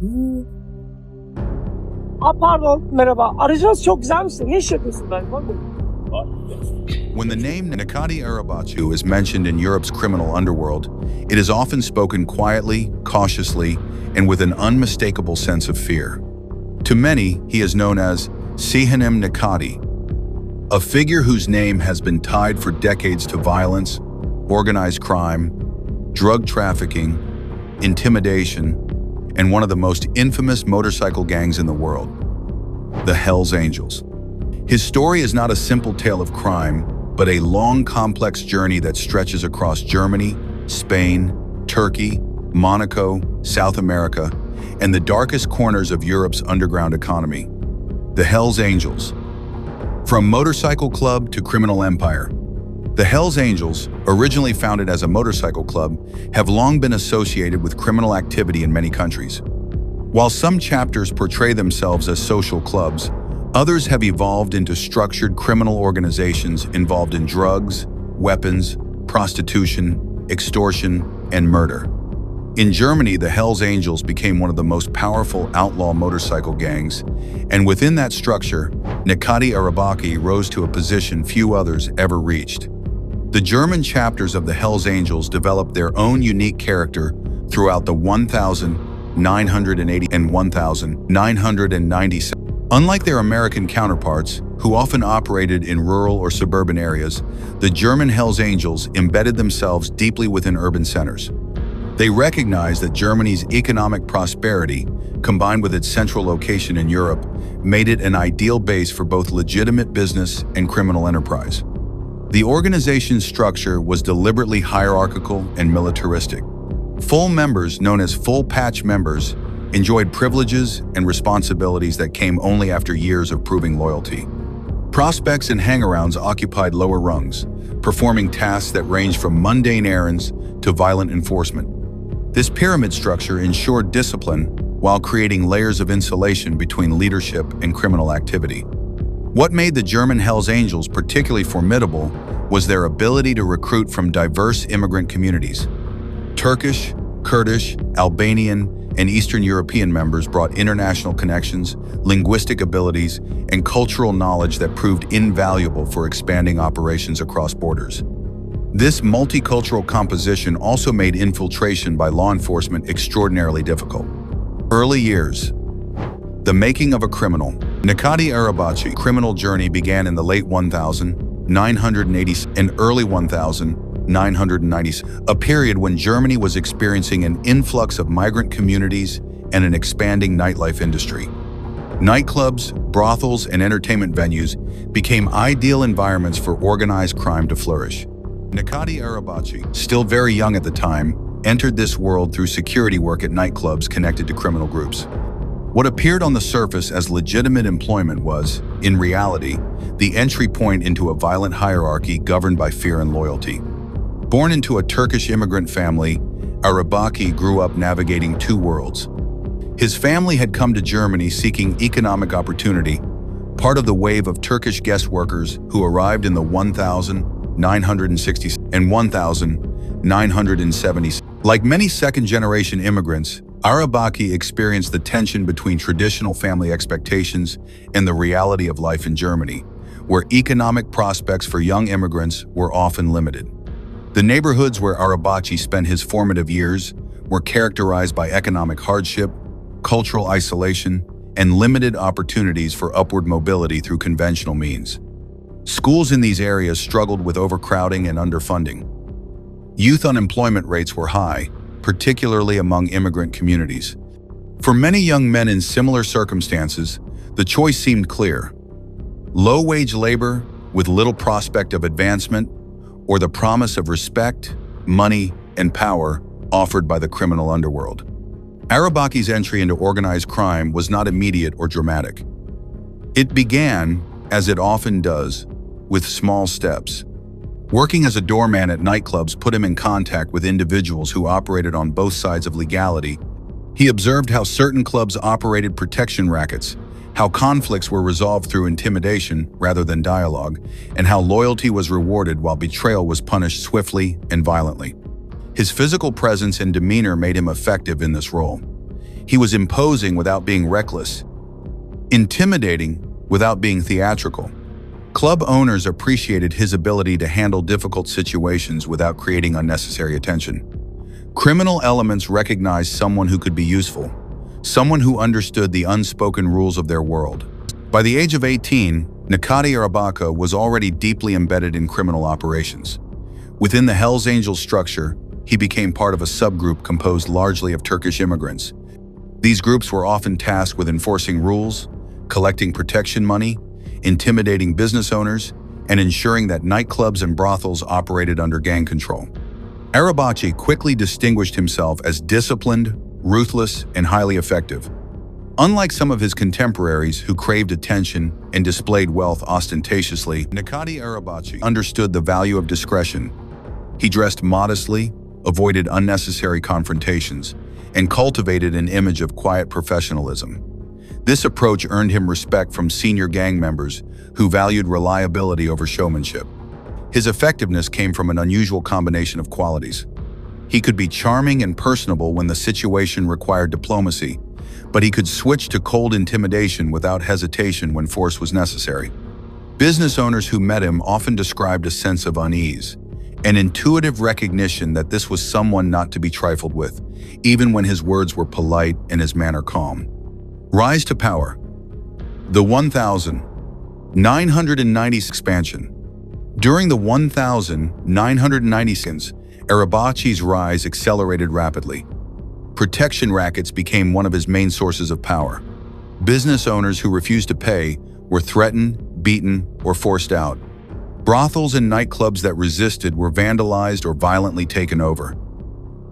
Hmm. Pardon, merhaba. Aracınız çok güzelmiş de ne iş yapıyorsun ben? When the name Necati Arabaci is mentioned in Europe's criminal underworld, it is often spoken quietly, cautiously, and with an unmistakable sense of fear. To many, he is known as Sihanim Necati, a figure whose name has been tied for decades to violence, organized crime, drug trafficking, intimidation, and one of the most infamous motorcycle gangs in the world, the Hells Angels. His story is not a simple tale of crime, but a long, complex journey that stretches across Germany, Spain, Turkey, Monaco, South America, and the darkest corners of Europe's underground economy. The Hells Angels. From motorcycle club to criminal empire, the Hells Angels, originally founded as a motorcycle club, have long been associated with criminal activity in many countries. While some chapters portray themselves as social clubs, others have evolved into structured criminal organizations involved in drugs, weapons, prostitution, extortion, and murder. In Germany, the Hells Angels became one of the most powerful outlaw motorcycle gangs, and within that structure, Necati Arabaci rose to a position few others ever reached. The German chapters of the Hells Angels developed their own unique character throughout the 1980 and 1997. Unlike their American counterparts, who often operated in rural or suburban areas, the German Hells Angels embedded themselves deeply within urban centers. They recognized that Germany's economic prosperity, combined with its central location in Europe, made it an ideal base for both legitimate business and criminal enterprise. The organization's structure was deliberately hierarchical and militaristic. Full members, known as full patch members, enjoyed privileges and responsibilities that came only after years of proving loyalty. Prospects and hangarounds occupied lower rungs, performing tasks that ranged from mundane errands to violent enforcement. This pyramid structure ensured discipline while creating layers of insulation between leadership and criminal activity. What made the German Hells Angels particularly formidable was their ability to recruit from diverse immigrant communities. Turkish, Kurdish, Albanian, and Eastern European members brought international connections, linguistic abilities, and cultural knowledge that proved invaluable for expanding operations across borders. This multicultural composition also made infiltration by law enforcement extraordinarily difficult. Early years. The making of a criminal. Necati Arabaci criminal journey began in the late 1980s and early 1990s, a period when Germany was experiencing an influx of migrant communities and an expanding nightlife industry. Nightclubs, brothels, and entertainment venues became ideal environments for organized crime to flourish. Necati Arabaci, still very young at the time, entered this world through security work at nightclubs connected to criminal groups. What appeared on the surface as legitimate employment was, in reality, the entry point into a violent hierarchy governed by fear and loyalty. Born into a Turkish immigrant family, Arabaci grew up navigating two worlds. His family had come to Germany seeking economic opportunity, part of the wave of Turkish guest workers who arrived in the 1960s and 1970s. Like many second-generation immigrants, Arabaci experienced the tension between traditional family expectations and the reality of life in Germany, where economic prospects for young immigrants were often limited. The neighborhoods where Arabaci spent his formative years were characterized by economic hardship, cultural isolation, and limited opportunities for upward mobility through conventional means. Schools in these areas struggled with overcrowding and underfunding. Youth unemployment rates were high, particularly among immigrant communities. For many young men in similar circumstances, the choice seemed clear: low-wage labor with little prospect of advancement, or the promise of respect, money, and power offered by the criminal underworld. Arabaci's entry into organized crime was not immediate or dramatic. It began, as it often does, with small steps. Working as a doorman at nightclubs put him in contact with individuals who operated on both sides of legality. He observed how certain clubs operated protection rackets, how conflicts were resolved through intimidation rather than dialogue, and how loyalty was rewarded while betrayal was punished swiftly and violently. His physical presence and demeanor made him effective in this role. He was imposing without being reckless, intimidating without being theatrical. Club owners appreciated his ability to handle difficult situations without creating unnecessary attention. Criminal elements recognized someone who could be useful, someone who understood the unspoken rules of their world. By the age of 18, Necati Arabaci was already deeply embedded in criminal operations. Within the Hells Angels structure, he became part of a subgroup composed largely of Turkish immigrants. These groups were often tasked with enforcing rules, collecting protection money, intimidating business owners, and ensuring that nightclubs and brothels operated under gang control. Arabaci quickly distinguished himself as disciplined, ruthless, and highly effective. Unlike some of his contemporaries who craved attention and displayed wealth ostentatiously, Necati Arabaci understood the value of discretion. He dressed modestly, avoided unnecessary confrontations, and cultivated an image of quiet professionalism. This approach earned him respect from senior gang members who valued reliability over showmanship. His effectiveness came from an unusual combination of qualities. He could be charming and personable when the situation required diplomacy, but he could switch to cold intimidation without hesitation when force was necessary. Business owners who met him often described a sense of unease, an intuitive recognition that this was someone not to be trifled with, even when his words were polite and his manner calm. Rise to power. The 1990 expansion. During the 1990s, Arabaci's rise accelerated rapidly. Protection rackets became one of his main sources of power. Business owners who refused to pay were threatened, beaten, or forced out. Brothels and nightclubs that resisted were vandalized or violently taken over.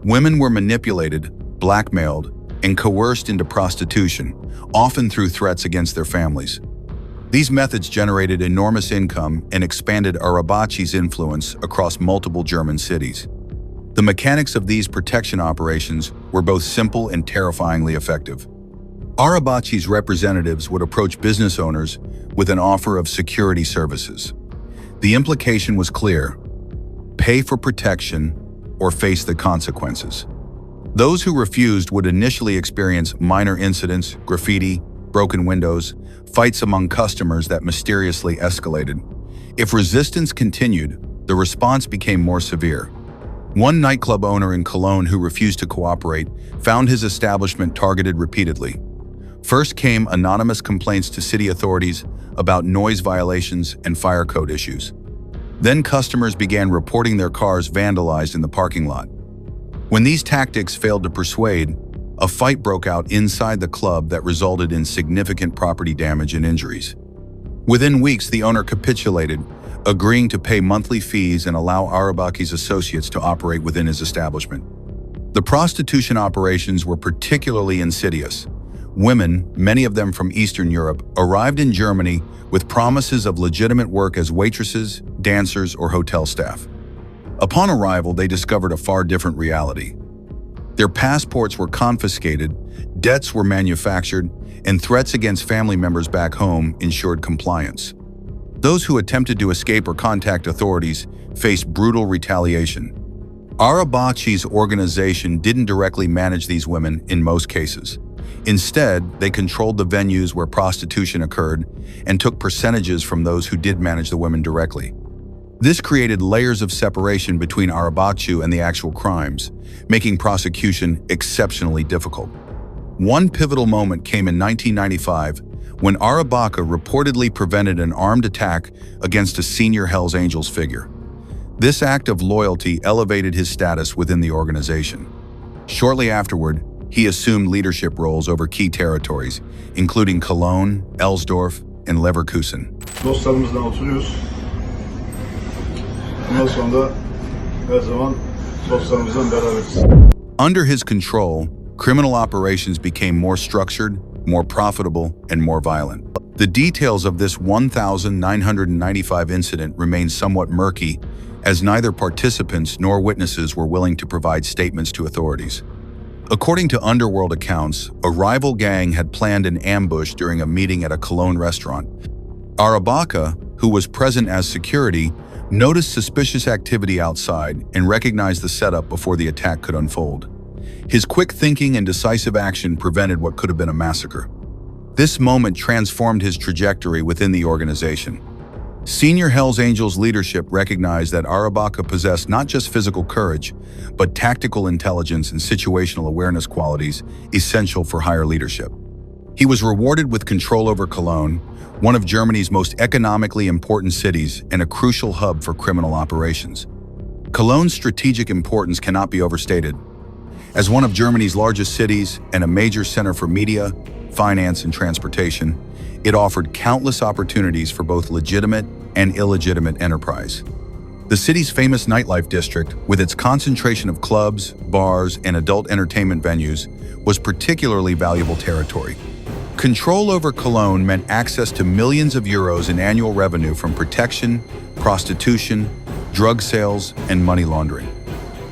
Women were manipulated, blackmailed, and coerced into prostitution, often through threats against their families. These methods generated enormous income and expanded Arabaci's influence across multiple German cities. The mechanics of these protection operations were both simple and terrifyingly effective. Arabaci's representatives would approach business owners with an offer of security services. The implication was clear: pay for protection or face the consequences. Those who refused would initially experience minor incidents, graffiti, broken windows, fights among customers that mysteriously escalated. If resistance continued, the response became more severe. One nightclub owner in Cologne who refused to cooperate found his establishment targeted repeatedly. First came anonymous complaints to city authorities about noise violations and fire code issues. Then customers began reporting their cars vandalized in the parking lot. When these tactics failed to persuade, a fight broke out inside the club that resulted in significant property damage and injuries. Within weeks, the owner capitulated, agreeing to pay monthly fees and allow Arabaci's associates to operate within his establishment. The prostitution operations were particularly insidious. Women, many of them from Eastern Europe, arrived in Germany with promises of legitimate work as waitresses, dancers, or hotel staff. Upon arrival, they discovered a far different reality. Their passports were confiscated, debts were manufactured, and threats against family members back home ensured compliance. Those who attempted to escape or contact authorities faced brutal retaliation. Arabaci's organization didn't directly manage these women in most cases. Instead, they controlled the venues where prostitution occurred and took percentages from those who did manage the women directly. This created layers of separation between Arabaci and the actual crimes, making prosecution exceptionally difficult. One pivotal moment came in 1995 when Arabaci reportedly prevented an armed attack against a senior Hells Angels figure. This act of loyalty elevated his status within the organization. Shortly afterward, he assumed leadership roles over key territories, including Cologne, Elsdorf, and Leverkusen. Dostlarımızla oturuyoruz. Bundan sonra da her zaman dostlarımızla beraberiz. Under his control, criminal operations became more structured, more profitable, and more violent. The details of this 1995 incident remain somewhat murky, as neither participants nor witnesses were willing to provide statements to authorities. According to Underworld accounts, a rival gang had planned an ambush during a meeting at a Cologne restaurant. Arabaci, who was present as security, noticed suspicious activity outside and recognized the setup before the attack could unfold. His quick thinking and decisive action prevented what could have been a massacre. This moment transformed his trajectory within the organization. Senior Hells Angels leadership recognized that Arabaci possessed not just physical courage, but tactical intelligence and situational awareness qualities essential for higher leadership. He was rewarded with control over Cologne, one of Germany's most economically important cities and a crucial hub for criminal operations. Cologne's strategic importance cannot be overstated. As one of Germany's largest cities and a major center for media, finance, and transportation, it offered countless opportunities for both legitimate and illegitimate enterprise. The city's famous nightlife district, with its concentration of clubs, bars, and adult entertainment venues, was particularly valuable territory. Control over Cologne meant access to millions of euros in annual revenue from protection, prostitution, drug sales, and money laundering.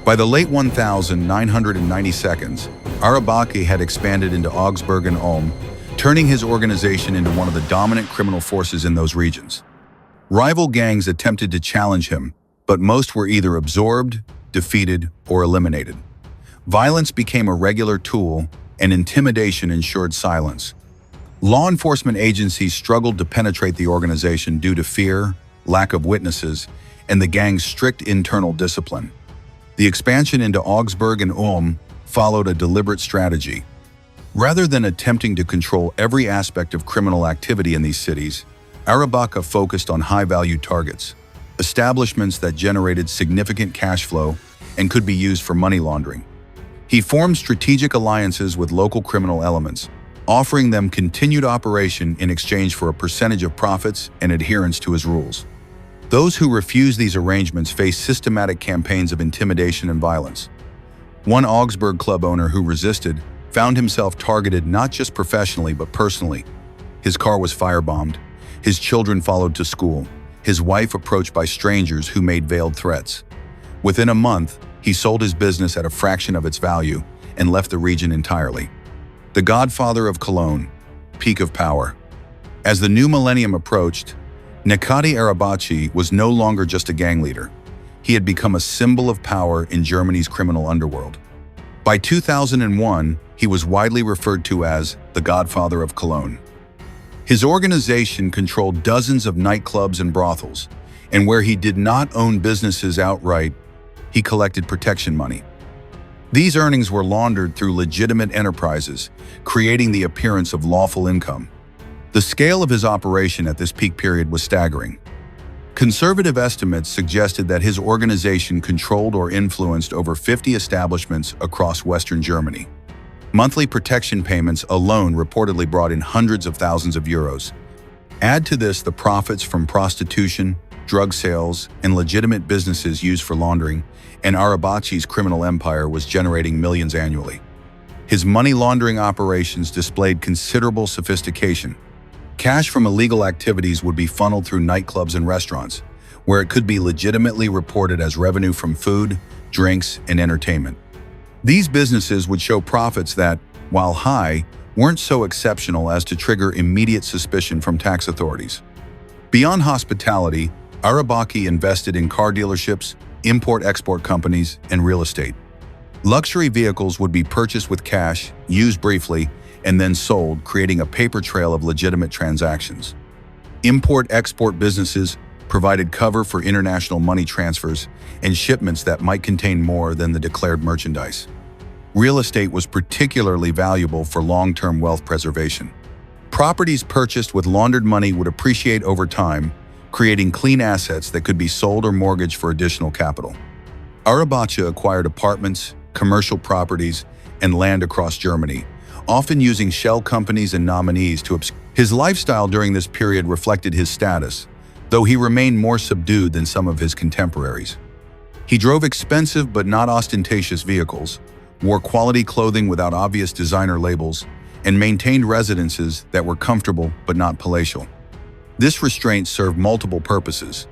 By the late 1992s, Arabaci had expanded into Augsburg and Ulm, turning his organization into one of the dominant criminal forces in those regions. Rival gangs attempted to challenge him, but most were either absorbed, defeated, or eliminated. Violence became a regular tool, and intimidation ensured silence. Law enforcement agencies struggled to penetrate the organization due to fear, lack of witnesses, and the gang's strict internal discipline. The expansion into Augsburg and Ulm followed a deliberate strategy. Rather than attempting to control every aspect of criminal activity in these cities, Arabaci focused on high-value targets, establishments that generated significant cash flow and could be used for money laundering. He formed strategic alliances with local criminal elements, offering them continued operation in exchange for a percentage of profits and adherence to his rules. Those who refused these arrangements faced systematic campaigns of intimidation and violence. One Augsburg club owner who resisted found himself targeted not just professionally but personally. His car was firebombed, his children followed to school, his wife approached by strangers who made veiled threats. Within a month, he sold his business at a fraction of its value and left the region entirely. The godfather of Cologne, peak of power. As the new millennium approached, Necati Arabaci was no longer just a gang leader. He had become a symbol of power in Germany's criminal underworld. By 2001, he was widely referred to as the Godfather of Cologne. His organization controlled dozens of nightclubs and brothels, and where he did not own businesses outright, he collected protection money. These earnings were laundered through legitimate enterprises, creating the appearance of lawful income. The scale of his operation at this peak period was staggering. Conservative estimates suggested that his organization controlled or influenced over 50 establishments across Western Germany. Monthly protection payments alone reportedly brought in hundreds of thousands of euros. Add to this the profits from prostitution, drug sales, and legitimate businesses used for laundering, and Arabaci's criminal empire was generating millions annually. His money laundering operations displayed considerable sophistication. Cash from illegal activities would be funneled through nightclubs and restaurants, where it could be legitimately reported as revenue from food, drinks, and entertainment. These businesses would show profits that, while high, weren't so exceptional as to trigger immediate suspicion from tax authorities. Beyond hospitality, Arabaci invested in car dealerships, import-export companies, and real estate. Luxury vehicles would be purchased with cash, used briefly, and then sold, creating a paper trail of legitimate transactions. Import-export businesses provided cover for international money transfers and shipments that might contain more than the declared merchandise. Real estate was particularly valuable for long-term wealth preservation. Properties purchased with laundered money would appreciate over time, creating clean assets that could be sold or mortgaged for additional capital. Arabaci acquired apartments, commercial properties, and land across Germany, often using shell companies and nominees to obscure. His lifestyle during this period reflected his status, though he remained more subdued than some of his contemporaries. He drove expensive but not ostentatious vehicles, wore quality clothing without obvious designer labels, and maintained residences that were comfortable but not palatial. This restraint served multiple purposes.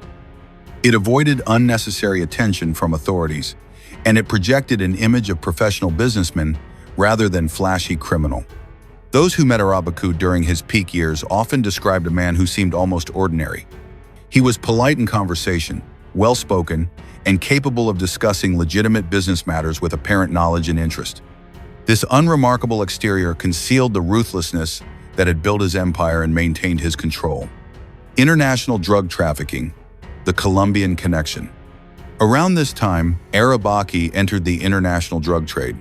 It avoided unnecessary attention from authorities, and it projected an image of professional businessman rather than flashy criminal. Those who met Arabaci during his peak years often described a man who seemed almost ordinary. He was polite in conversation, well-spoken, and capable of discussing legitimate business matters with apparent knowledge and interest. This unremarkable exterior concealed the ruthlessness that had built his empire and maintained his control. International drug trafficking, the Colombian connection. Around this time, Arabaci entered the international drug trade.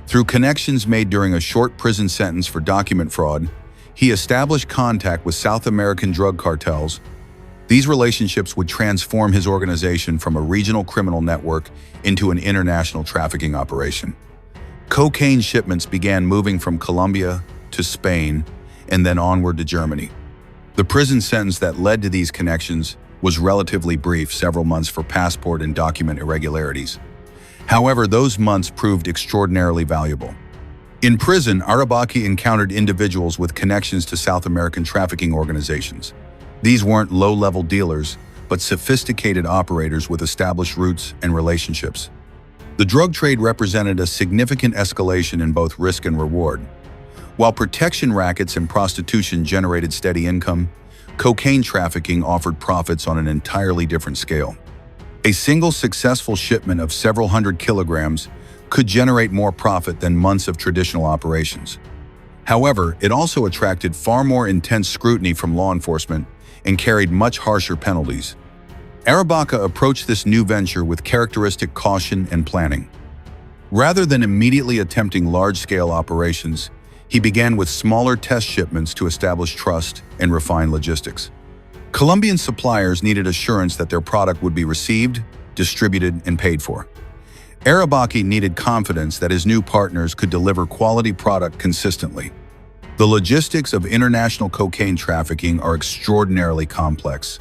Through connections made during a short prison sentence for document fraud, he established contact with South American drug cartels. These relationships would transform his organization from a regional criminal network into an international trafficking operation. Cocaine shipments began moving from Colombia to Spain and then onward to Germany. The prison sentence that led to these connections was relatively brief, several months for passport and document irregularities. However, those months proved extraordinarily valuable. In prison, Arabaci encountered individuals with connections to South American trafficking organizations. These weren't low-level dealers, but sophisticated operators with established roots and relationships. The drug trade represented a significant escalation in both risk and reward. While protection rackets and prostitution generated steady income, cocaine trafficking offered profits on an entirely different scale. A single successful shipment of several hundred kilograms could generate more profit than months of traditional operations. However, it also attracted far more intense scrutiny from law enforcement and carried much harsher penalties. Arabaci approached this new venture with characteristic caution and planning. Rather than immediately attempting large-scale operations, he began with smaller test shipments to establish trust and refine logistics. Colombian suppliers needed assurance that their product would be received, distributed, and paid for. Arabaci needed confidence that his new partners could deliver quality product consistently. The logistics of international cocaine trafficking are extraordinarily complex.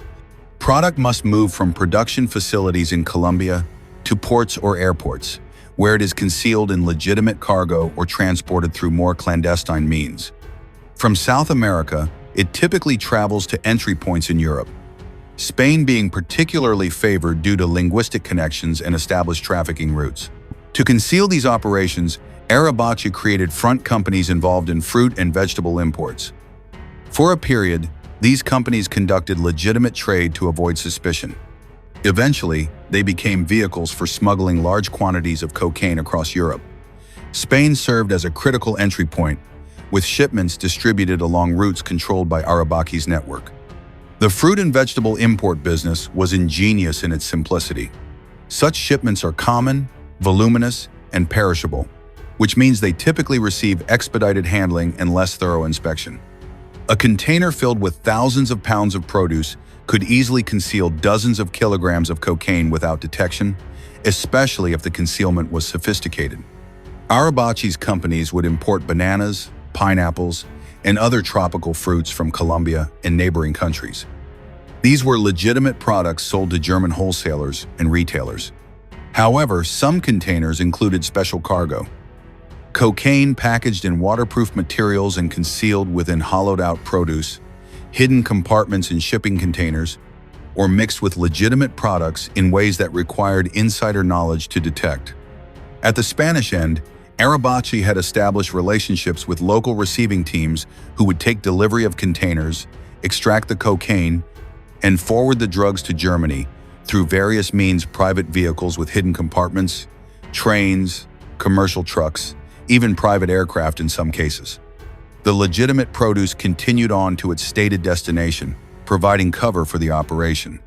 Product must move from production facilities in Colombia to ports or airports, where it is concealed in legitimate cargo or transported through more clandestine means. From South America, it typically travels to entry points in Europe, Spain being particularly favored due to linguistic connections and established trafficking routes. To conceal these operations, Arabaci created front companies involved in fruit and vegetable imports. For a period, these companies conducted legitimate trade to avoid suspicion. Eventually, they became vehicles for smuggling large quantities of cocaine across Europe. Spain served as a critical entry point, with shipments distributed along routes controlled by Arabaci's network. The fruit and vegetable import business was ingenious in its simplicity. Such shipments are common, voluminous, and perishable, which means they typically receive expedited handling and less thorough inspection. A container filled with thousands of pounds of produce could easily conceal dozens of kilograms of cocaine without detection, especially if the concealment was sophisticated. Arabaci's companies would import bananas, pineapples, and other tropical fruits from Colombia and neighboring countries. These were legitimate products sold to German wholesalers and retailers. However, some containers included special cargo: cocaine packaged in waterproof materials and concealed within hollowed-out produce, hidden compartments in shipping containers, or mixed with legitimate products in ways that required insider knowledge to detect. At the Spanish end, Arabaci had established relationships with local receiving teams who would take delivery of containers, extract the cocaine, and forward the drugs to Germany through various means: private vehicles with hidden compartments, trains, commercial trucks, even private aircraft in some cases. The legitimate produce continued on to its stated destination, providing cover for the operation.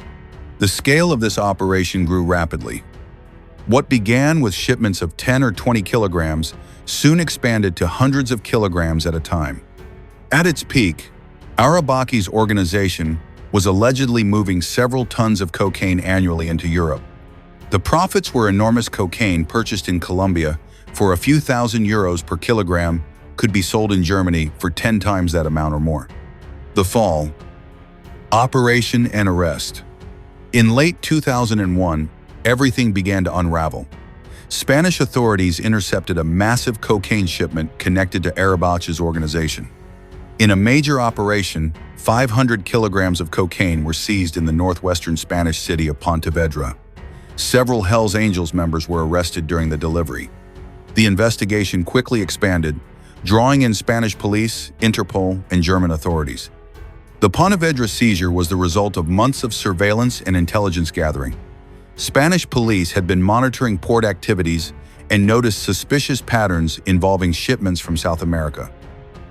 The scale of this operation grew rapidly. What began with shipments of 10 or 20 kilograms soon expanded to hundreds of kilograms at a time. At its peak, Arabaci's organization was allegedly moving several tons of cocaine annually into Europe. The profits were enormous. Cocaine purchased in Colombia for a few thousand euros per kilogram could be sold in Germany for 10 times that amount or more. The fall. Operation and arrest. In late 2001, everything began to unravel. Spanish authorities intercepted a massive cocaine shipment connected to Arabaci's organization. In a major operation, 500 kilograms of cocaine were seized in the northwestern Spanish city of Pontevedra. Several Hells Angels members were arrested during the delivery. The investigation quickly expanded, drawing in Spanish police, Interpol, and German authorities. The Pontevedra seizure was the result of months of surveillance and intelligence gathering. Spanish police had been monitoring port activities and noticed suspicious patterns involving shipments from South America.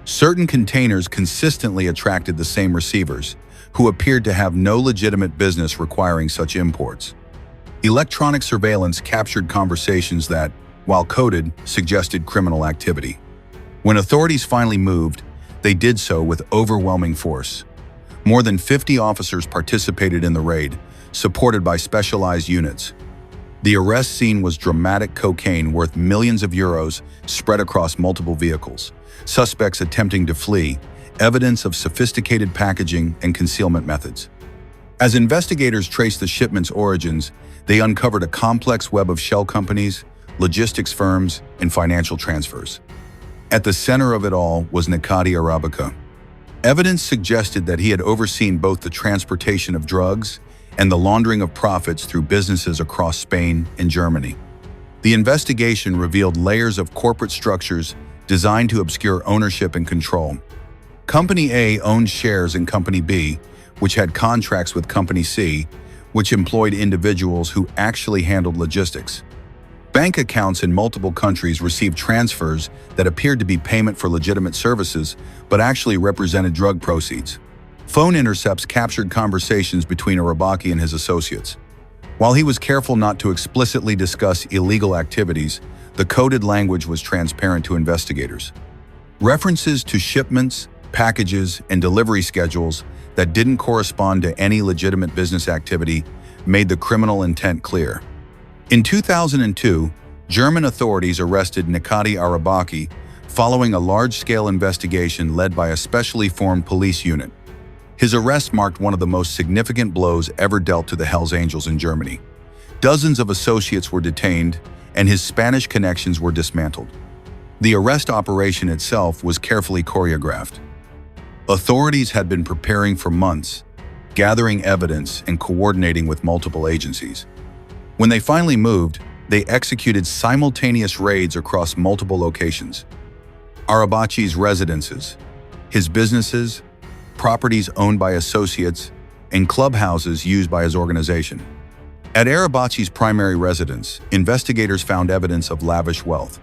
Certain containers consistently attracted the same receivers, who appeared to have no legitimate business requiring such imports. Electronic surveillance captured conversations that, while coded, suggested criminal activity. When authorities finally moved, they did so with overwhelming force. More than 50 officers participated in the raid, supported by specialized units. The arrest scene was dramatic cocaine worth millions of euros spread across multiple vehicles, suspects attempting to flee, evidence of sophisticated packaging and concealment methods. As investigators traced the shipment's origins, they uncovered a complex web of shell companies, logistics firms, and financial transfers. At the center of it all was Necati Arabaci. Evidence suggested that he had overseen both the transportation of drugs and the laundering of profits through businesses across Spain and Germany. The investigation revealed layers of corporate structures designed to obscure ownership and control. Company A owned shares in Company B, which had contracts with Company C, which employed individuals who actually handled logistics. Bank accounts in multiple countries received transfers that appeared to be payment for legitimate services, but actually represented drug proceeds. Phone intercepts captured conversations between Arabaci and his associates. While he was careful not to explicitly discuss illegal activities, the coded language was transparent to investigators. References to shipments, packages, and delivery schedules that didn't correspond to any legitimate business activity made the criminal intent clear. In 2002, German authorities arrested Necati Arabaci following a large-scale investigation led by a specially formed police unit. His arrest marked one of the most significant blows ever dealt to the Hells Angels in Germany. Dozens of associates were detained, and his Spanish connections were dismantled. The arrest operation itself was carefully choreographed. Authorities had been preparing for months, gathering evidence and coordinating with multiple agencies. When they finally moved, they executed simultaneous raids across multiple locations. Arabaci's residences, his businesses, properties owned by associates, and clubhouses used by his organization. At Arabaci's primary residence, investigators found evidence of lavish wealth,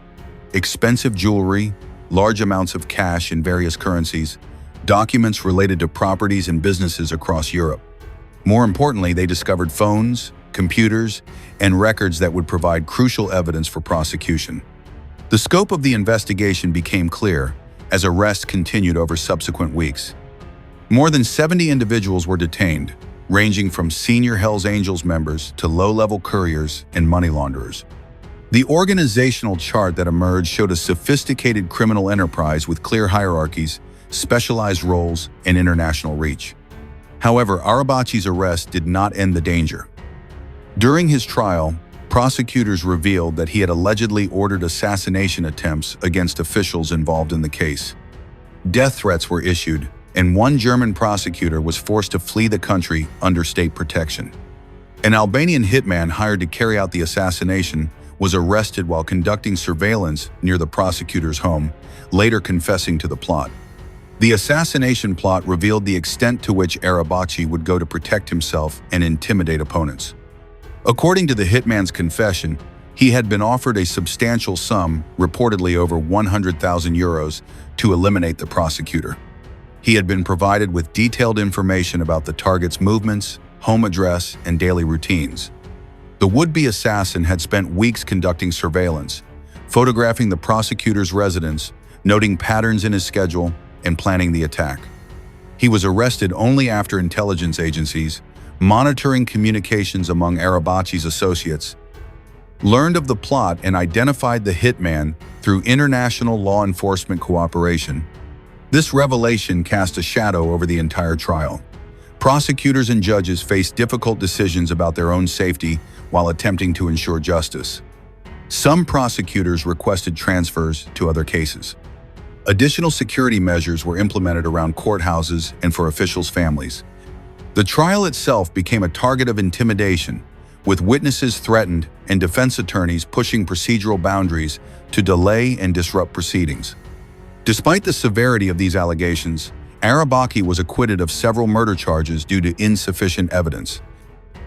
expensive jewelry, large amounts of cash in various currencies, documents related to properties and businesses across Europe. More importantly, they discovered phones, computers, and records that would provide crucial evidence for prosecution. The scope of the investigation became clear as arrests continued over subsequent weeks. More than 70 individuals were detained, ranging from senior Hells Angels members to low-level couriers and money launderers. The organizational chart that emerged showed a sophisticated criminal enterprise with clear hierarchies, specialized roles, and international reach. However, Arabaci's arrest did not end the danger. During his trial, prosecutors revealed that he had allegedly ordered assassination attempts against officials involved in the case. Death threats were issued, and one German prosecutor was forced to flee the country under state protection. An Albanian hitman hired to carry out the assassination was arrested while conducting surveillance near the prosecutor's home, later confessing to the plot. The assassination plot revealed the extent to which Arabaci would go to protect himself and intimidate opponents. According to the hitman's confession, he had been offered a substantial sum, reportedly over 100,000 euros, to eliminate the prosecutor. He had been provided with detailed information about the target's movements, home address, and daily routines. The would-be assassin had spent weeks conducting surveillance, photographing the prosecutor's residence, noting patterns in his schedule, and planning the attack. He was arrested only after intelligence agencies, monitoring communications among Arabaci's associates, learned of the plot and identified the hitman through international law enforcement cooperation. This revelation cast a shadow over the entire trial. Prosecutors and judges faced difficult decisions about their own safety while attempting to ensure justice. Some prosecutors requested transfers to other cases. Additional security measures were implemented around courthouses and for officials' families. The trial itself became a target of intimidation, with witnesses threatened and defense attorneys pushing procedural boundaries to delay and disrupt proceedings. Despite the severity of these allegations, Arabaci was acquitted of several murder charges due to insufficient evidence.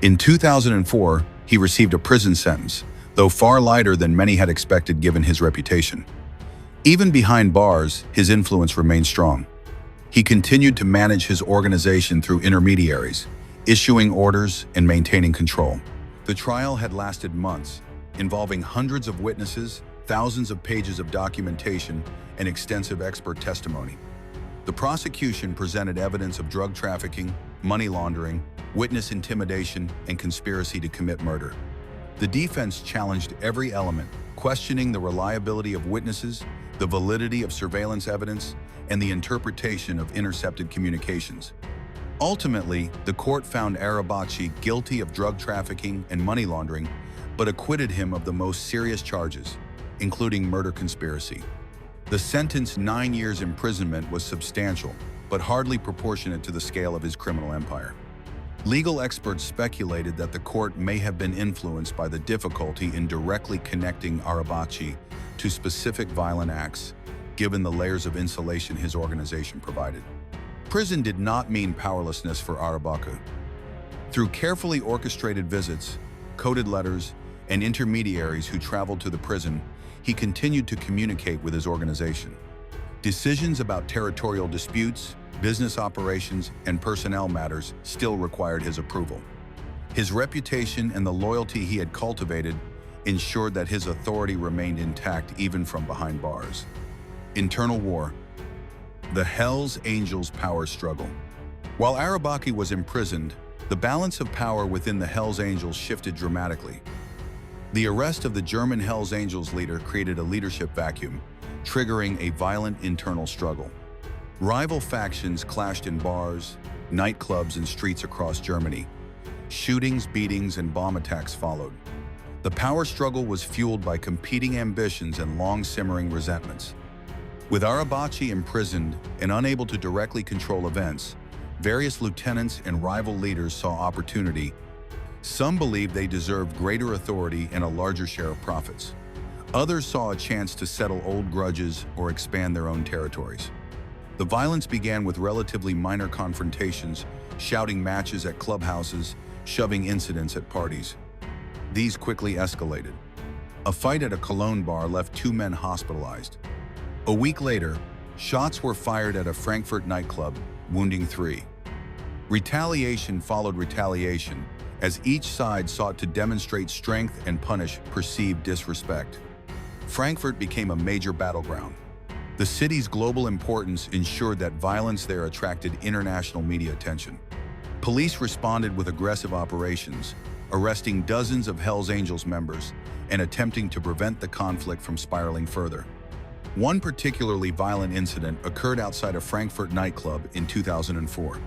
In 2004, he received a prison sentence, though far lighter than many had expected given his reputation. Even behind bars, his influence remained strong. He continued to manage his organization through intermediaries, issuing orders and maintaining control. The trial had lasted months, involving hundreds of witnesses, thousands of pages of documentation, and extensive expert testimony. The prosecution presented evidence of drug trafficking, money laundering, witness intimidation, and conspiracy to commit murder. The defense challenged every element, questioning the reliability of witnesses, the validity of surveillance evidence, and the interpretation of intercepted communications. Ultimately, the court found Arabaci guilty of drug trafficking and money laundering, but acquitted him of the most serious charges, including murder conspiracy. The sentence, 9 years imprisonment, was substantial, but hardly proportionate to the scale of his criminal empire. Legal experts speculated that the court may have been influenced by the difficulty in directly connecting Arabaci to specific violent acts, given the layers of insulation his organization provided. Prison did not mean powerlessness for Arabaci. Through carefully orchestrated visits, coded letters, and intermediaries who traveled to the prison, he continued to communicate with his organization. Decisions about territorial disputes, business operations, and personnel matters still required his approval. His reputation and the loyalty he had cultivated ensured that his authority remained intact even from behind bars. Internal war. The Hells Angels power struggle. While Arabaci was imprisoned, the balance of power within the Hells Angels shifted dramatically. The arrest of the German Hells Angels leader created a leadership vacuum, triggering a violent internal struggle. Rival factions clashed in bars, nightclubs, and streets across Germany. Shootings, beatings, and bomb attacks followed. The power struggle was fueled by competing ambitions and long-simmering resentments. With Arabaci imprisoned and unable to directly control events, various lieutenants and rival leaders saw opportunity. Some believed they deserved greater authority and a larger share of profits. Others saw a chance to settle old grudges or expand their own territories. The violence began with relatively minor confrontations, shouting matches at clubhouses, shoving incidents at parties. These quickly escalated. A fight at a Cologne bar left 2 men hospitalized. A week later, shots were fired at a Frankfurt nightclub, wounding 3. Retaliation followed retaliation, as each side sought to demonstrate strength and punish perceived disrespect. Frankfurt became a major battleground. The city's global importance ensured that violence there attracted international media attention. Police responded with aggressive operations, arresting dozens of Hells Angels members and attempting to prevent the conflict from spiraling further. One particularly violent incident occurred outside a Frankfurt nightclub in 2004.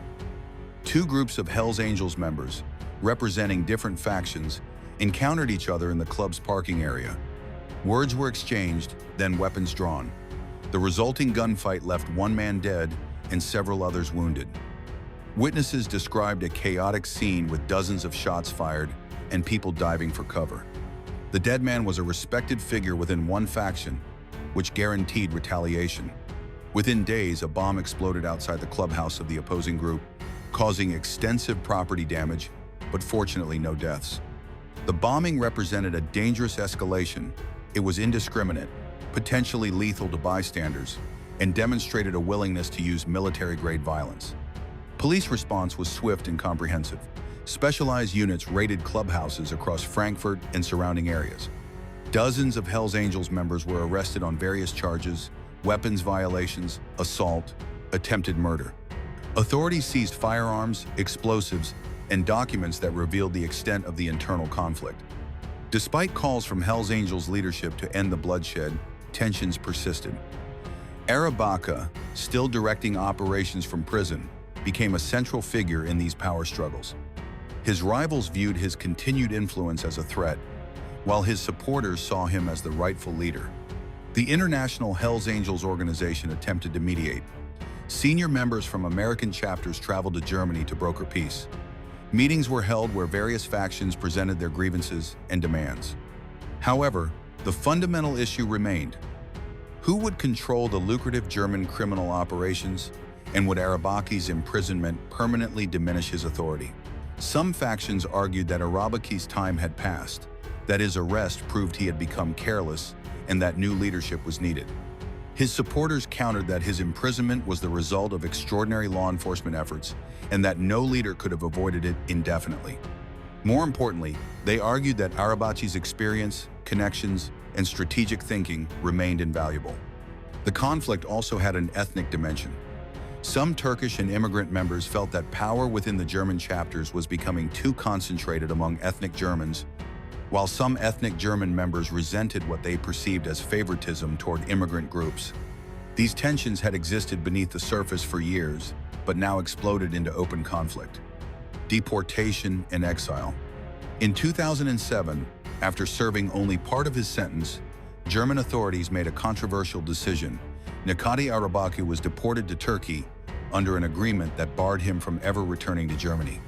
2 groups of Hells Angels members, representing different factions, encountered each other in the club's parking area. Words were exchanged, then weapons drawn. The resulting gunfight left 1 man dead and several others wounded. Witnesses described a chaotic scene with dozens of shots fired and people diving for cover. The dead man was a respected figure within one faction, which guaranteed retaliation. Within days, a bomb exploded outside the clubhouse of the opposing group, causing extensive property damage, but fortunately no deaths. The bombing represented a dangerous escalation. It was indiscriminate, potentially lethal to bystanders, and demonstrated a willingness to use military-grade violence. Police response was swift and comprehensive. Specialized units raided clubhouses across Frankfurt and surrounding areas. Dozens of Hells Angels members were arrested on various charges: weapons violations, assault, attempted murder. Authorities seized firearms, explosives, and documents that revealed the extent of the internal conflict. Despite calls from Hells Angels leadership to end the bloodshed, tensions persisted. Arabaci, still directing operations from prison, became a central figure in these power struggles. His rivals viewed his continued influence as a threat, while his supporters saw him as the rightful leader. The International Hells Angels organization attempted to mediate. Senior members from American chapters traveled to Germany to broker peace. Meetings were held where various factions presented their grievances and demands. However, the fundamental issue remained: who would control the lucrative German criminal operations, and would Arabaci's imprisonment permanently diminish his authority? Some factions argued that Arabaci's time had passed, that his arrest proved he had become careless and that new leadership was needed. His supporters countered that his imprisonment was the result of extraordinary law enforcement efforts and that no leader could have avoided it indefinitely. More importantly, they argued that Arabaci's experience, connections, and strategic thinking remained invaluable. The conflict also had an ethnic dimension. Some Turkish and immigrant members felt that power within the German chapters was becoming too concentrated among ethnic Germans, while some ethnic German members resented what they perceived as favoritism toward immigrant groups. These tensions had existed beneath the surface for years, but now exploded into open conflict. Deportation and exile. In 2007, after serving only part of his sentence, German authorities made a controversial decision. Necati Arabaci was deported to Turkey under an agreement that barred him from ever returning to Germany.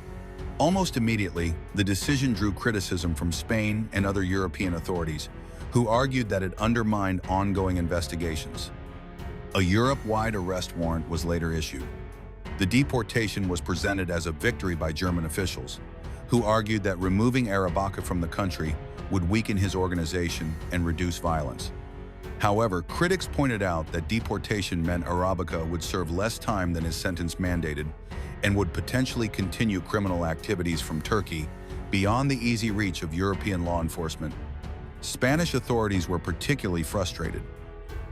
Almost immediately, the decision drew criticism from Spain and other European authorities, who argued that it undermined ongoing investigations. A Europe-wide arrest warrant was later issued. The deportation was presented as a victory by German officials, who argued that removing Arabaci from the country would weaken his organization and reduce violence. However, critics pointed out that deportation meant Arabaci would serve less time than his sentence mandated and would potentially continue criminal activities from Turkey beyond the easy reach of European law enforcement. Spanish authorities were particularly frustrated.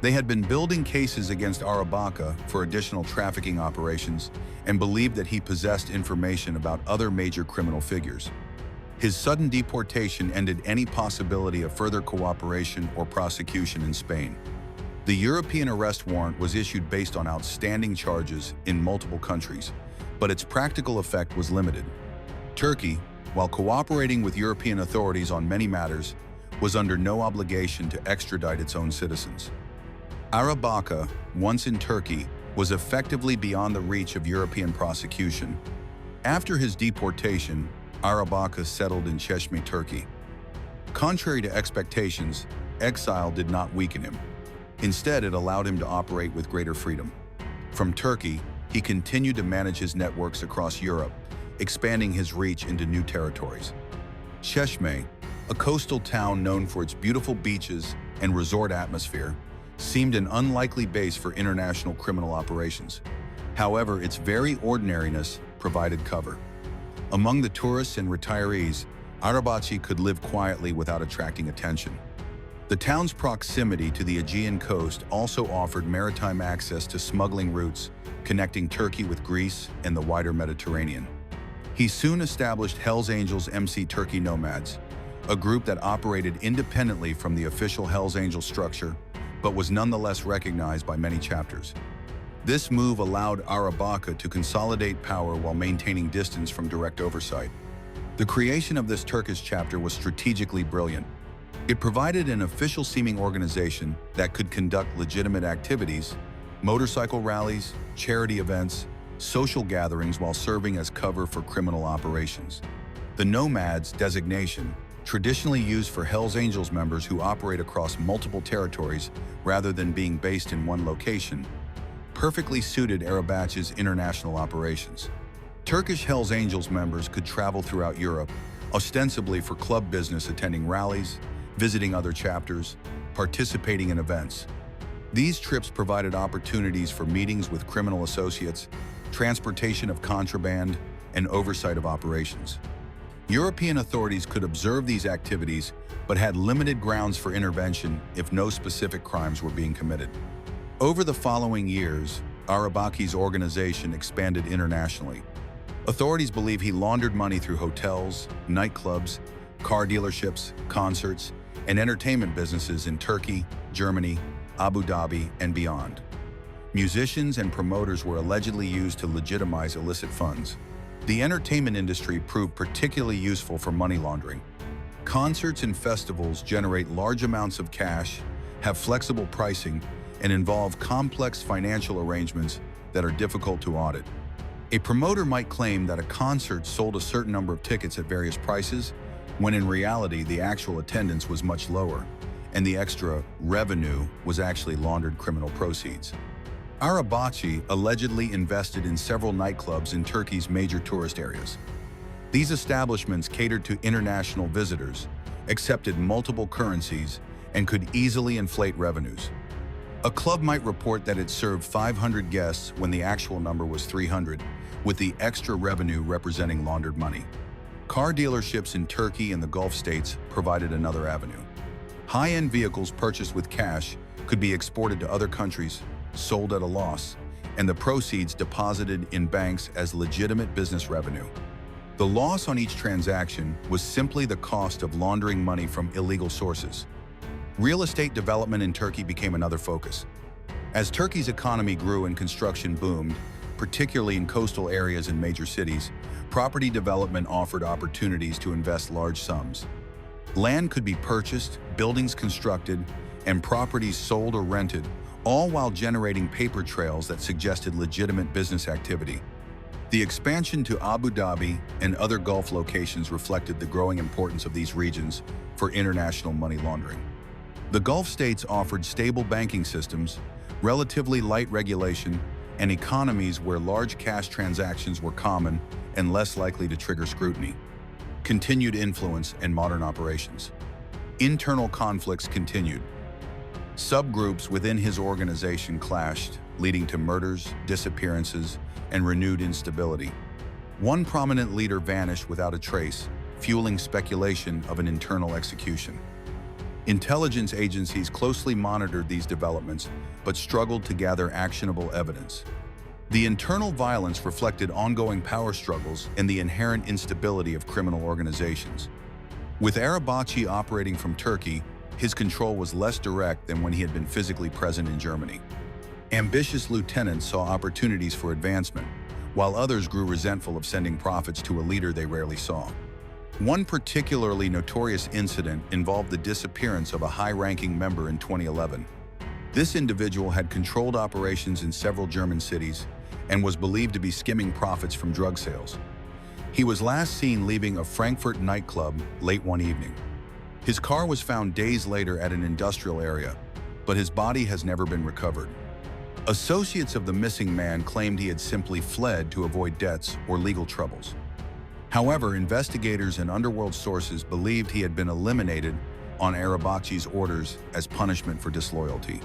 They had been building cases against Arabaci for additional trafficking operations and believed that he possessed information about other major criminal figures. His sudden deportation ended any possibility of further cooperation or prosecution in Spain. The European arrest warrant was issued based on outstanding charges in multiple countries, but its practical effect was limited. Turkey, while cooperating with European authorities on many matters, was under no obligation to extradite its own citizens. Arabaci, once in Turkey, was effectively beyond the reach of European prosecution. After his deportation, Arabaci settled in Çeşme, Turkey. Contrary to expectations, exile did not weaken him. Instead, it allowed him to operate with greater freedom. From Turkey, he continued to manage his networks across Europe, expanding his reach into new territories. Çeşme, a coastal town known for its beautiful beaches and resort atmosphere, seemed an unlikely base for international criminal operations. However, its very ordinariness provided cover. Among the tourists and retirees, Arabaci could live quietly without attracting attention. The town's proximity to the Aegean coast also offered maritime access to smuggling routes connecting Turkey with Greece and the wider Mediterranean. He soon established Hells Angels MC Turkey Nomads, a group that operated independently from the official Hells Angels structure, but was nonetheless recognized by many chapters. This move allowed Arabaci to consolidate power while maintaining distance from direct oversight. The creation of this Turkish chapter was strategically brilliant. It provided an official-seeming organization that could conduct legitimate activities, motorcycle rallies, charity events, social gatherings while serving as cover for criminal operations. The Nomads designation, traditionally used for Hells Angels members who operate across multiple territories rather than being based in one location, perfectly suited Arabaci's international operations. Turkish Hells Angels members could travel throughout Europe, ostensibly for club business, attending rallies, visiting other chapters, participating in events. These trips provided opportunities for meetings with criminal associates, transportation of contraband, and oversight of operations. European authorities could observe these activities, but had limited grounds for intervention if no specific crimes were being committed. Over the following years, Arabaci's organization expanded internationally. Authorities believe he laundered money through hotels, nightclubs, car dealerships, concerts, and entertainment businesses in Turkey, Germany, Abu Dhabi, and beyond. Musicians and promoters were allegedly used to legitimize illicit funds. The entertainment industry proved particularly useful for money laundering. Concerts and festivals generate large amounts of cash, have flexible pricing, and involve complex financial arrangements that are difficult to audit. A promoter might claim that a concert sold a certain number of tickets at various prices, when in reality the actual attendance was much lower, and the extra revenue was actually laundered criminal proceeds. Arabaci allegedly invested in several nightclubs in Turkey's major tourist areas. These establishments catered to international visitors accepted multiple currencies, and could easily inflate revenues. A club might report that it served 500 guests when the actual number was 300, with the extra revenue representing laundered money. Car dealerships in Turkey and the Gulf states provided another avenue. High-end vehicles purchased with cash could be exported to other countries, sold at a loss, and the proceeds deposited in banks as legitimate business revenue. The loss on each transaction was simply the cost of laundering money from illegal sources. Real estate development in Turkey became another focus. As Turkey's economy grew and construction boomed, particularly in coastal areas and major cities, property development offered opportunities to invest large sums. Land could be purchased, buildings constructed, and properties sold or rented, all while generating paper trails that suggested legitimate business activity. The expansion to Abu Dhabi and other Gulf locations reflected the growing importance of these regions for international money laundering. The Gulf states offered stable banking systems, relatively light regulation, and economies where large cash transactions were common and less likely to trigger scrutiny. Continued influence and modern operations. Internal conflicts continued. Subgroups within his organization clashed, leading to murders, disappearances, and renewed instability. One prominent leader vanished without a trace, fueling speculation of an internal execution. Intelligence agencies closely monitored these developments, but struggled to gather actionable evidence. The internal violence reflected ongoing power struggles and the inherent instability of criminal organizations. With Arabaci operating from Turkey, his control was less direct than when he had been physically present in Germany. Ambitious lieutenants saw opportunities for advancement, while others grew resentful of sending profits to a leader they rarely saw. One particularly notorious incident involved the disappearance of a high-ranking member in 2011. This individual had controlled operations in several German cities and was believed to be skimming profits from drug sales. He was last seen leaving a Frankfurt nightclub late one evening. His car was found days later at an industrial area, but his body has never been recovered. Associates of the missing man claimed he had simply fled to avoid debts or legal troubles. However, investigators and Underworld sources believed he had been eliminated on Arabaci's orders as punishment for disloyalty.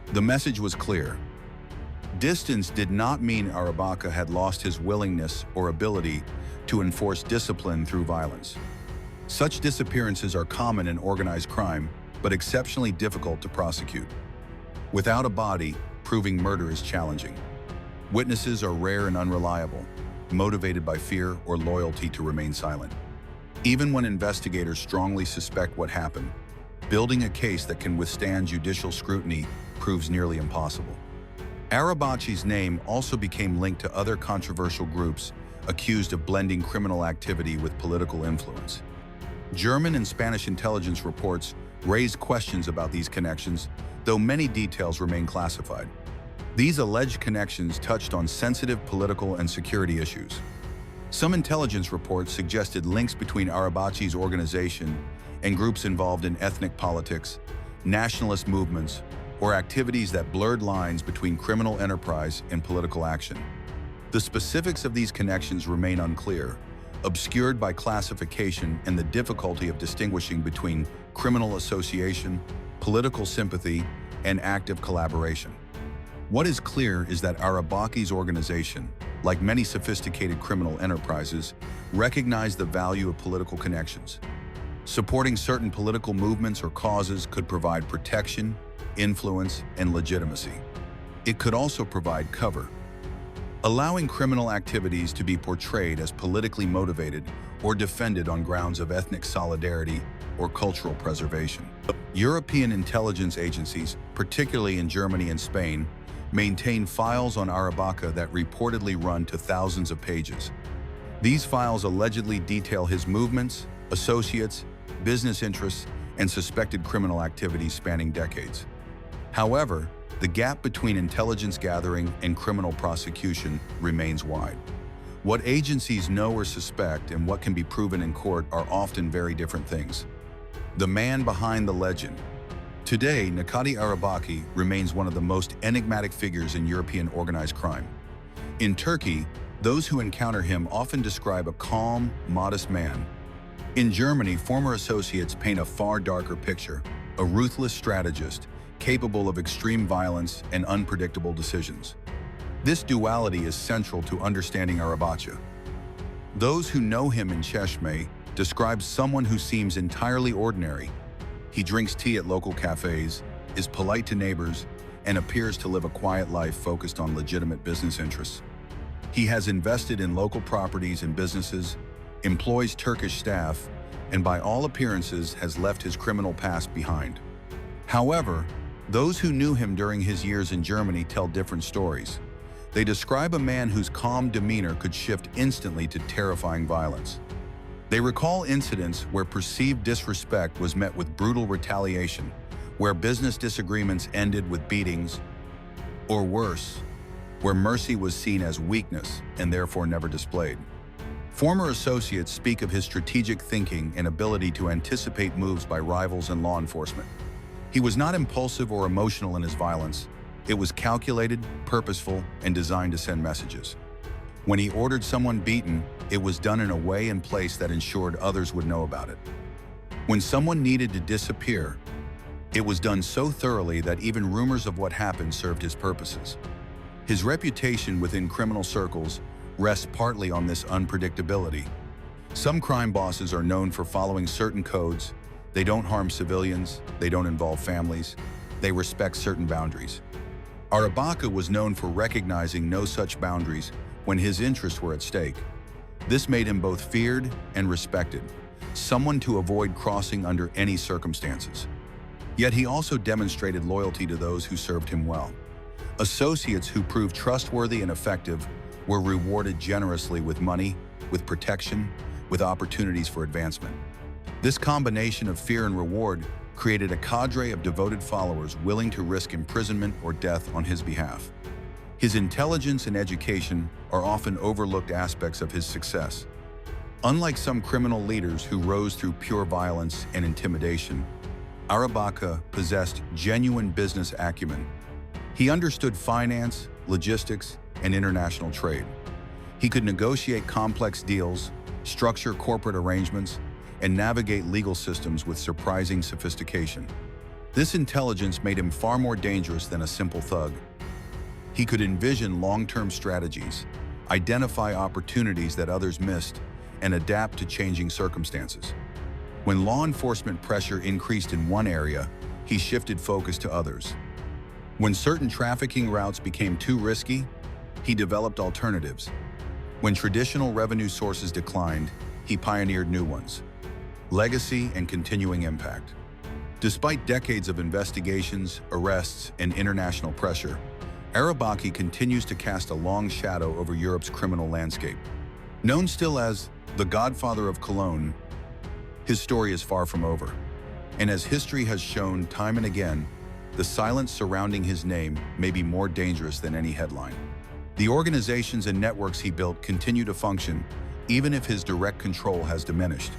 The message was clear. Distance did not mean Arabaci had lost his willingness or ability to enforce discipline through violence. Such disappearances are common in organized crime, but exceptionally difficult to prosecute. Without a body, proving murder is challenging. Witnesses are rare and unreliable, motivated by fear or loyalty to remain silent. Even when investigators strongly suspect what happened, building a case that can withstand judicial scrutiny proves nearly impossible. Arabaci's name also became linked to other controversial groups accused of blending criminal activity with political influence. German and Spanish intelligence reports raised questions about these connections, though many details remain classified. These alleged connections touched on sensitive political and security issues. Some intelligence reports suggested links between Arabaci's organization and groups involved in ethnic politics, nationalist movements, or activities that blurred lines between criminal enterprise and political action. The specifics of these connections remain unclear, obscured by classification and the difficulty of distinguishing between criminal association, political sympathy, and active collaboration. What is clear is that Arabaci's organization, like many sophisticated criminal enterprises, recognized the value of political connections. Supporting certain political movements or causes could provide protection, influence, and legitimacy. It could also provide cover, allowing criminal activities to be portrayed as politically motivated or defended on grounds of ethnic solidarity or cultural preservation. European intelligence agencies, particularly in Germany and Spain, maintain files on Arabaci that reportedly run to thousands of pages. These files allegedly detail his movements, associates, business interests, and suspected criminal activities spanning decades. However, the gap between intelligence gathering and criminal prosecution remains wide. What agencies know or suspect and what can be proven in court are often very different things. The man behind the legend. Today, Necati Arabaci remains one of the most enigmatic figures in European organized crime. In Turkey, those who encounter him often describe a calm, modest man. In Germany, former associates paint a far darker picture, a ruthless strategist capable of extreme violence and unpredictable decisions. This duality is central to understanding Arabaci. Those who know him in Cheshme describe someone who seems entirely ordinary. He drinks tea at local cafes, is polite to neighbors, and appears to live a quiet life focused on legitimate business interests. He has invested in local properties and businesses, employs Turkish staff, and by all appearances has left his criminal past behind. However, those who knew him during his years in Germany tell different stories. They describe a man whose calm demeanor could shift instantly to terrifying violence. They recall incidents where perceived disrespect was met with brutal retaliation, where business disagreements ended with beatings, or worse, where mercy was seen as weakness and therefore never displayed. Former associates speak of his strategic thinking and ability to anticipate moves by rivals and law enforcement. He was not impulsive or emotional in his violence. It was calculated, purposeful, and designed to send messages. When he ordered someone beaten, it was done in a way and place that ensured others would know about it. When someone needed to disappear, it was done so thoroughly that even rumors of what happened served his purposes. His reputation within criminal circles rests partly on this unpredictability. Some crime bosses are known for following certain codes. They don't harm civilians, they don't involve families, they respect certain boundaries. Arabaci was known for recognizing no such boundaries when his interests were at stake. This made him both feared and respected, someone to avoid crossing under any circumstances. Yet he also demonstrated loyalty to those who served him well. Associates who proved trustworthy and effective were rewarded generously with money, with protection, with opportunities for advancement. This combination of fear and reward created a cadre of devoted followers willing to risk imprisonment or death on his behalf. His intelligence and education are often overlooked aspects of his success. Unlike some criminal leaders who rose through pure violence and intimidation, Arabaci possessed genuine business acumen. He understood finance, logistics, and international trade. He could negotiate complex deals, structure corporate arrangements, and navigate legal systems with surprising sophistication. This intelligence made him far more dangerous than a simple thug. He could envision long-term strategies, identify opportunities that others missed, and adapt to changing circumstances. When law enforcement pressure increased in one area, he shifted focus to others. When certain trafficking routes became too risky, he developed alternatives. When traditional revenue sources declined, he pioneered new ones. Legacy and continuing impact. Despite decades of investigations, arrests, and international pressure, Arabaci continues to cast a long shadow over Europe's criminal landscape. Known still as the Godfather of Cologne, his story is far from over. And as history has shown time and again, the silence surrounding his name may be more dangerous than any headline. The organizations and networks he built continue to function, even if his direct control has diminished.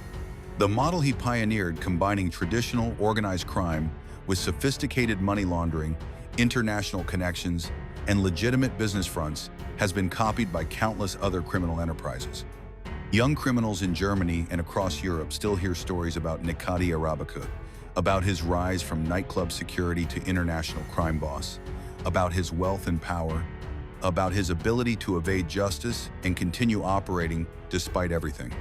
The model he pioneered, combining traditional organized crime with sophisticated money laundering, international connections, and legitimate business fronts, has been copied by countless other criminal enterprises. Young criminals in Germany and across Europe still hear stories about Necati Arabaci, about his rise from nightclub security to international crime boss, about his wealth and power, about his ability to evade justice and continue operating despite everything.